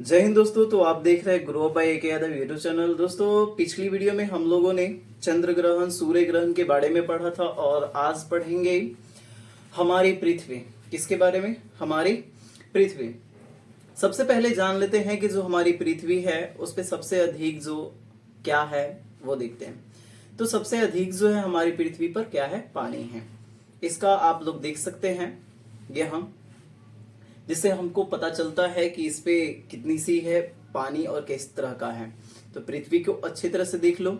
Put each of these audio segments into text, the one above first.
जय हिंद दोस्तों। तो आप देख रहे हैं ग्रो बाय एक यादव यूट्यूब चैनल। दोस्तों पिछली वीडियो में हम लोगों ने चंद्र ग्रहण सूर्य ग्रहण के बारे में पढ़ा था और आज पढ़ेंगे हमारी पृथ्वी। किसके बारे में? हमारी पृथ्वी। सबसे पहले जान लेते हैं कि जो हमारी पृथ्वी है उस पर सबसे अधिक जो क्या है वो देखते हैं। तो सबसे अधिक जो है हमारी पृथ्वी पर क्या है? पानी है। इसका आप लोग देख सकते हैं यहाँ, जिससे हमको पता चलता है कि इस पे कितनी सी है पानी और किस तरह का है। तो पृथ्वी को अच्छी तरह से देख लो।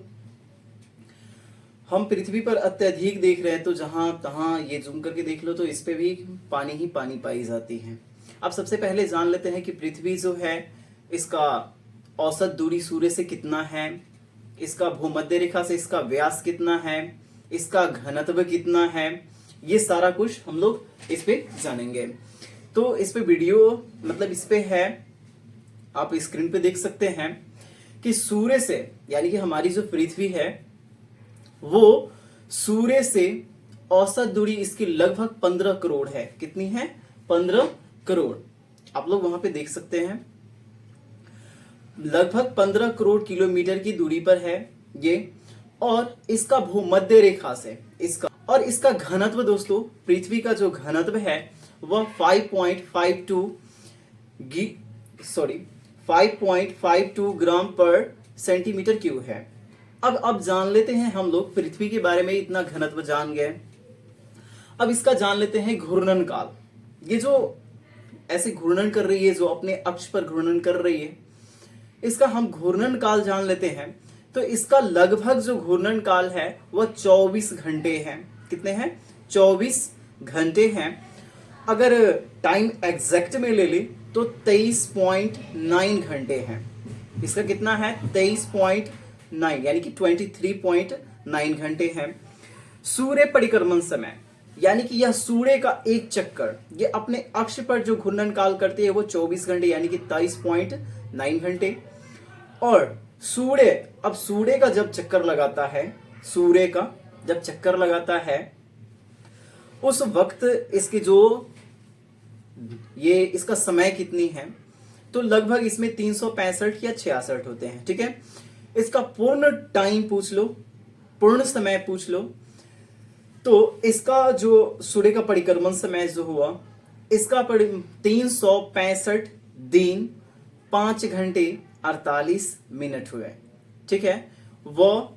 हम पृथ्वी पर अत्यधिक देख रहे हैं, तो जहां तहां ये जूम करके देख लो तो इस पे भी पानी ही पानी पाई जाती है। अब सबसे पहले जान लेते हैं कि पृथ्वी जो है इसका औसत दूरी सूर्य से कितना है, इसका भूमध्य रेखा से इसका व्यास कितना है, इसका घनत्व कितना है, ये सारा कुछ हम लोग इस पे जानेंगे। तो इस पे वीडियो मतलब इस पे है, आप स्क्रीन पे देख सकते हैं कि सूर्य से यानी कि हमारी जो पृथ्वी है वो सूर्य से औसत दूरी इसकी लगभग 15 करोड़ है। कितनी है? 15 करोड़। आप लोग वहां पे देख सकते हैं लगभग 15 करोड़ किलोमीटर की दूरी पर है ये। और इसका भूमध्य रेखा से इसका घनत्व दोस्तों, पृथ्वी का जो घनत्व है वह 5.52 ग्राम पर सेंटीमीटर क्यूब है। अब जान लेते हैं हम लोग पृथ्वी के बारे में, इतना घनत्व जान गए। अब इसका जान लेते हैं घूर्णन काल। ये जो ऐसे घूर्णन कर रही है, जो अपने अक्ष पर घूर्णन कर रही है, इसका हम घूर्णन काल जान लेते हैं। तो इसका लगभग जो घूर्णन काल है वह 24 घंटे है। कितने हैं? 24 घंटे हैं। अगर टाइम एग्जैक्ट में ले ली तो 23.9 घंटे हैं। इसका कितना है? 23.9 यानी कि 23.9 घंटे हैं। सूर्य परिक्रमण समय यानी कि यह सूर्य का एक चक्कर ये अपने अक्ष पर जो घूर्णन काल करती है वो 24 घंटे यानी कि 23.9 घंटे। और अब सूर्य का जब चक्कर लगाता है, सूर्य का जब चक्कर लगाता है उस वक्त इसकी जो इसका समय कितनी है, तो लगभग इसमें 365 या 66 होते हैं। ठीक है, इसका पूर्ण टाइम पूछ लो, पूर्ण समय पूछ लो, तो इसका जो सूर्य का परिक्रमण समय जो हुआ इसका 365 दिन 5 घंटे 48 मिनट हुए। ठीक है, वो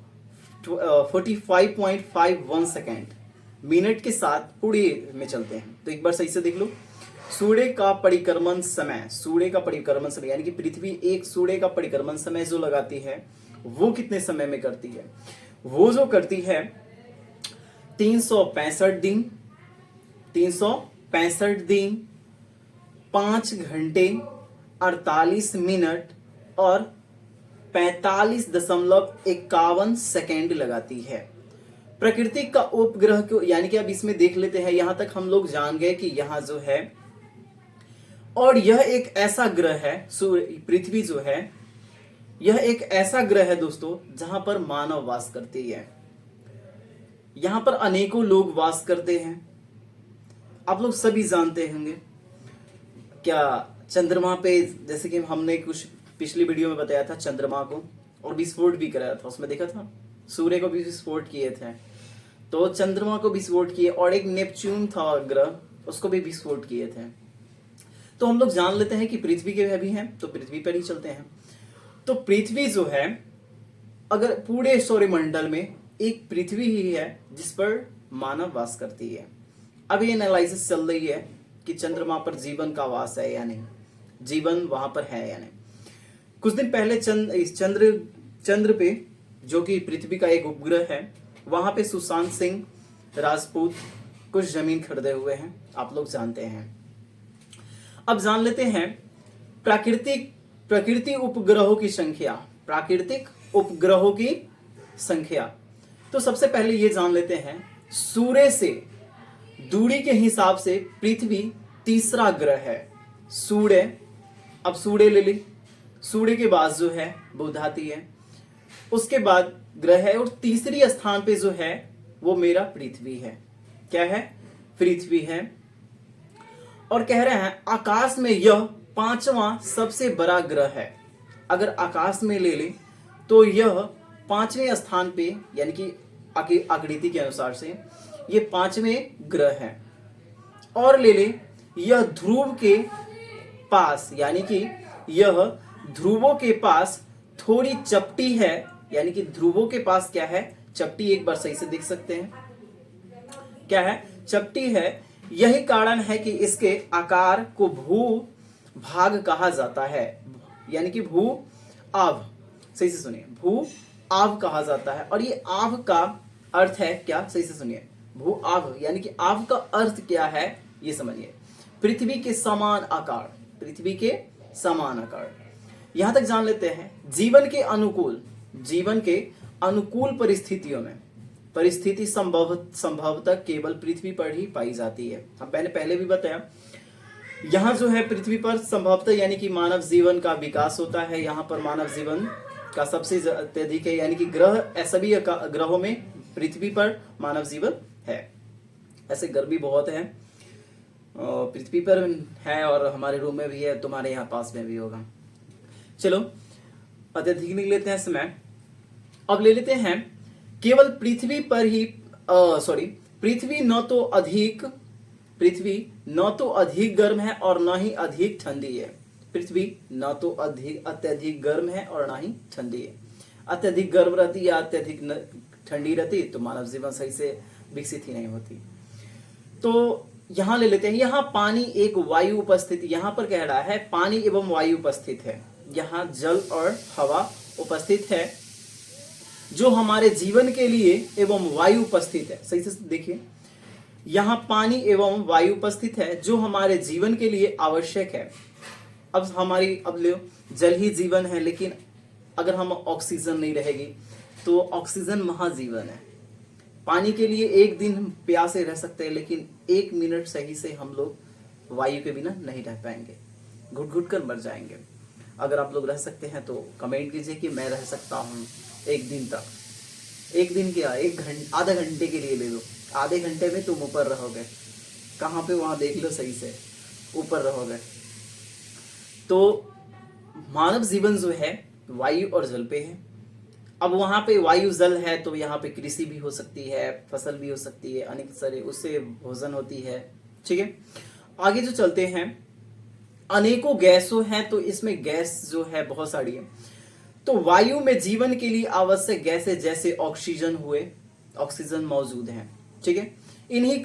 45.51 सेकेंड मिनट के साथ पूरी में चलते हैं। तो एक बार सही से देख लो, सूर्य का परिक्रमण समय यानी कि पृथ्वी एक सूर्य का परिक्रमण समय जो लगाती है वो कितने समय में करती है? वो जो करती है 365 दिन 5 घंटे 48 मिनट और 45.51 सेकेंड लगाती है। प्रकृति का उपग्रह को यानी कि अब इसमें देख लेते हैं। यहां तक हम लोग जान गए कि यहां जो है, और यह एक ऐसा ग्रह है, पृथ्वी जो है यह एक ऐसा ग्रह है दोस्तों जहां पर मानव वास करती है। यहां पर अनेकों लोग वास करते हैं। आप लोग सभी जानते होंगे क्या चंद्रमा पे, जैसे कि हमने कुछ पिछली वीडियो में बताया था चंद्रमा को, और विस्फोट भी कराया था, उसमें देखा था सूर्य को भी विस्फोट किए थे, तो चंद्रमा को विस्फोट किए, और एक नेपच्यून था ग्रह, उसको भी विस्फोट किए थे। तो हम लोग जान लेते हैं कि पृथ्वी के भी हैं, तो पृथ्वी पर ही चलते हैं। तो पृथ्वी जो है, अगर पूरे सौरमंडल में एक पृथ्वी ही है जिस पर मानव वास करती है। अभी एनालिसिस चल रही है कि चंद्रमा पर जीवन का वास है या नहीं, जीवन वहां पर है या नहीं। कुछ दिन पहले चंद्र पे, जो कि पृथ्वी का एक उपग्रह है, वहां पे सुशांत सिंह राजपूत कुछ जमीन खरीदे हुए हैं, आप लोग जानते हैं। अब जान लेते हैं प्राकृतिक उपग्रहों की संख्या। तो सबसे पहले ये जान लेते हैं, सूर्य से दूरी के हिसाब से पृथ्वी तीसरा ग्रह है। अब सूर्य ले ली, सूर्य के बाद जो है बुध आती है, उसके बाद ग्रह है, और तीसरी स्थान पे जो है वो मेरा पृथ्वी है। क्या है? पृथ्वी है। और कह रहे हैं आकाश में यह पांचवा सबसे बड़ा ग्रह है। अगर आकाश में ले लें तो यह पांचवें स्थान पे, यानी कि आकृति के अनुसार से ये पांचवें ग्रह है। और ले लें यह ध्रुव के पास, यानी कि यह ध्रुवों के पास थोड़ी चपटी है, यानी कि ध्रुवों के पास क्या है, चपटी। एक बार सही से देख सकते हैं क्या है, चपटी है। यही कारण है कि इसके आकार को भू भाग कहा जाता है, यानी कि भू आभ, सही से सुनिए, भू आभ कहा जाता है। और ये आभ का अर्थ है क्या, सही से सुनिए, भू आभ यानी कि आभ का अर्थ क्या है ये समझिए, पृथ्वी के समान आकार, पृथ्वी के समान आकार। यहां तक जान लेते हैं जीवन के अनुकूल परिस्थितियों में, परिस्थिति संभवतः केवल पृथ्वी पर ही पाई जाती है। हम मैंने पहले भी बताया, यहाँ जो है पृथ्वी पर संभवतः यानी कि मानव जीवन का विकास होता है। यहाँ पर मानव जीवन का सबसे अत्यधिक है, यानी कि ग्रह, सभी ग्रहों में पृथ्वी पर मानव जीवन है। ऐसे गर्मी बहुत है, पृथ्वी पर है और हमारे रूम में भी है, तुम्हारे यहाँ पास में भी होगा। चलो अत्यधिक नहीं लेते हैं समय, अब ले लेते हैं केवल पृथ्वी पर ही पृथ्वी न तो अधिक गर्म है और न ही अधिक ठंडी है। पृथ्वी न तो अत्यधिक गर्म है और न ही ठंडी है। अत्यधिक गर्म रहती या अत्यधिक ठंडी रहती तो मानव जीवन सही से विकसित ही नहीं होती। तो यहां ले लेते हैं, यहां पानी एक वायु उपस्थित, यहां पर कह रहा है पानी एवं वायु उपस्थित है। यहां जल और हवा उपस्थित है जो हमारे जीवन के लिए, एवं वायु उपस्थित है। सही से देखिए, यहां पानी एवं वायु उपस्थित है जो हमारे जीवन के लिए आवश्यक है। अब लो, जल ही जीवन है, लेकिन अगर हम ऑक्सीजन नहीं रहेगी तो ऑक्सीजन महाजीवन है। पानी के लिए एक दिन हम प्यासे रह सकते हैं, लेकिन 1 मिनट सही से हम लोग वायु के बिना नहीं रह पाएंगे, घुट घुट कर मर जाएंगे। अगर आप लोग रह सकते हैं तो कमेंट कीजिए कि मैं रह सकता हूं 1 दिन तक। 1 दिन क्या, आधा घंटे के लिए ले लो, आधे घंटे में तुम ऊपर रहोगे। कहाँ पे, वहां देख लो सही से, ऊपर रहोगे। तो मानव जीवन जो है वायु और जल पे है। अब वहां पे वायु जल है तो यहाँ पे कृषि भी हो सकती है, फसल भी हो सकती है, अनेक सारे उससे भोजन होती है। ठीक है, आगे जो चलते हैं, अनेकों गैसों हैं तो इसमें गैस जो है बहुत सारी है। तो वायु में जीवन के लिए आवश्यक गैसें जैसे ऑक्सीजन ऑक्सीजन मौजूद है। ठीक है, इन्हीं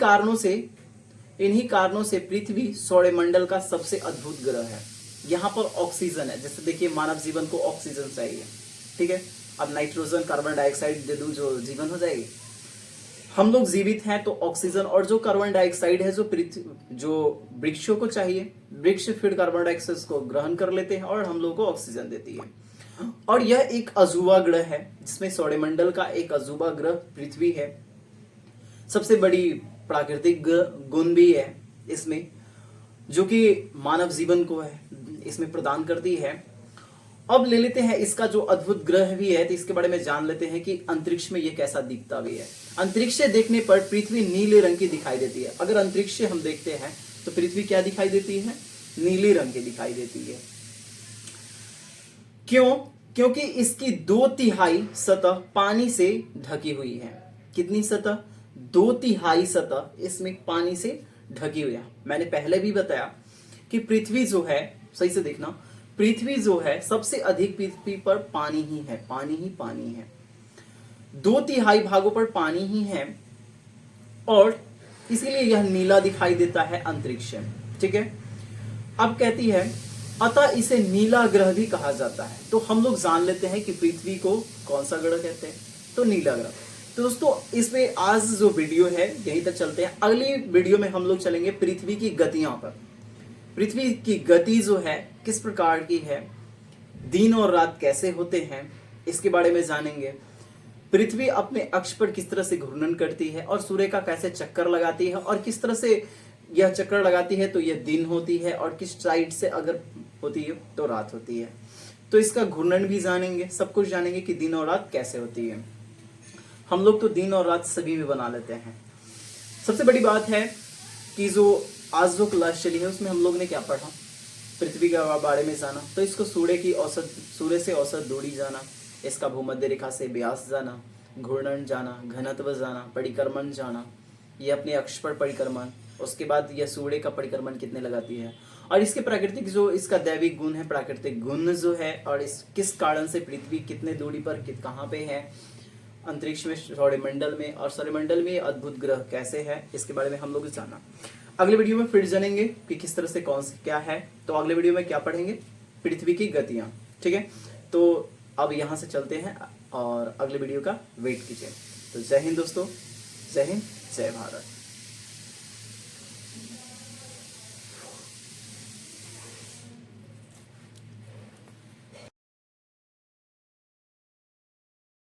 कारणों से पृथ्वी सौरमंडल का सबसे अद्भुत ग्रह है। यहाँ पर ऑक्सीजन है, जैसे देखिए मानव जीवन को ऑक्सीजन चाहिए। ठीक है, अब नाइट्रोजन कार्बन डाइऑक्साइड दे दूं जो जीवन हो जाएगी। हम लोग जीवित हैं तो ऑक्सीजन और जो कार्बन डाइऑक्साइड है जो वृक्षों को चाहिए, वृक्ष फिर कार्बन डाइऑक्साइड को ग्रहण कर लेते हैं और हम लोगों को ऑक्सीजन देती है। और यह एक अजूबा ग्रह है, जिसमें सौरमंडल का एक अजूबा ग्रह पृथ्वी है। सबसे बड़ी प्राकृतिक गुण भी है इसमें, जो कि मानव जीवन को है इसमें प्रदान करती है। अब ले लेते हैं इसका जो अद्भुत ग्रह भी है, तो इसके बारे में जान लेते हैं कि अंतरिक्ष में ये कैसा दिखता भी है। अंतरिक्ष से देखने पर पृथ्वी नीले रंग की दिखाई देती है। अगर अंतरिक्ष से हम देखते हैं तो पृथ्वी क्या दिखाई देती है, नीले रंग की दिखाई देती है। क्यों? क्योंकि इसकी 2/3 सतह पानी से ढकी हुई है। कितनी सतह? 2/3 सतह इसमें पानी से ढकी हुई है। मैंने पहले भी बताया कि पृथ्वी जो है, सही से देखना, पृथ्वी जो है सबसे अधिक पृथ्वी पर पानी ही है, पानी ही पानी है। 2/3 भागों पर पानी ही है और इसीलिए यह नीला दिखाई देता है अंतरिक्ष। ठीक है, अब कहती है अतः इसे नीला ग्रह भी कहा जाता है। तो हम लोग जान लेते हैं कि पृथ्वी को कौन सा ग्रह कहते हैं, तो नीला ग्रह। तो दोस्तों इसमें आज जो वीडियो है यहीं तक चलते हैं। अगली वीडियो में हम लोग चलेंगे पृथ्वी की गतियां पर। पृथ्वी की गति जो है किस प्रकार की है, दिन और रात कैसे होते हैं, इसके बारे में जानेंगे। पृथ्वी अपने अक्ष पर किस तरह से घूर्णन करती है और सूर्य का कैसे चक्कर लगाती है, और किस तरह से यह चक्कर लगाती है तो यह दिन होती है, और किस साइड से अगर होती है तो रात होती है। तो इसका घूर्णन भी जानेंगे, सब कुछ जानेंगे कि दिन और रात कैसे होती है। हम लोग तो दिन और रात सभी में बना लेते हैं। सबसे बड़ी बात है कि जो आज जो क्लास चली है उसमें हम लोग ने क्या पढ़ा, पृथ्वी के बारे में जाना, तो इसको सूर्य से औसत दूरी जाना, इसका भूमध्य रेखा से व्यास जाना, घूर्णन जाना, घनत्व जाना, परिक्रमण जाना, ये अपने अक्ष पर परिक्रमण, उसके बाद यह सूर्य का परिक्रमण कितने लगाती है, और इसके प्राकृतिक जो इसका दैविक गुण है, प्राकृतिक गुण जो है, और इस किस कारण से पृथ्वी कितने दूरी पर कहाँ पे है अंतरिक्ष में, सौरमंडल में, और सौरमंडल में अद्भुत ग्रह कैसे है, इसके बारे में हम लोग जाना। अगले वीडियो में फिर जानेंगे कि किस तरह से कौन से क्या है। तो अगले वीडियो में क्या पढ़ेंगे, पृथ्वी की गतियां। ठीक है, तो अब यहाँ से चलते हैं और अगले वीडियो का वेट कीजिए। तो जय हिंद दोस्तों, जय हिंद, जय भारत।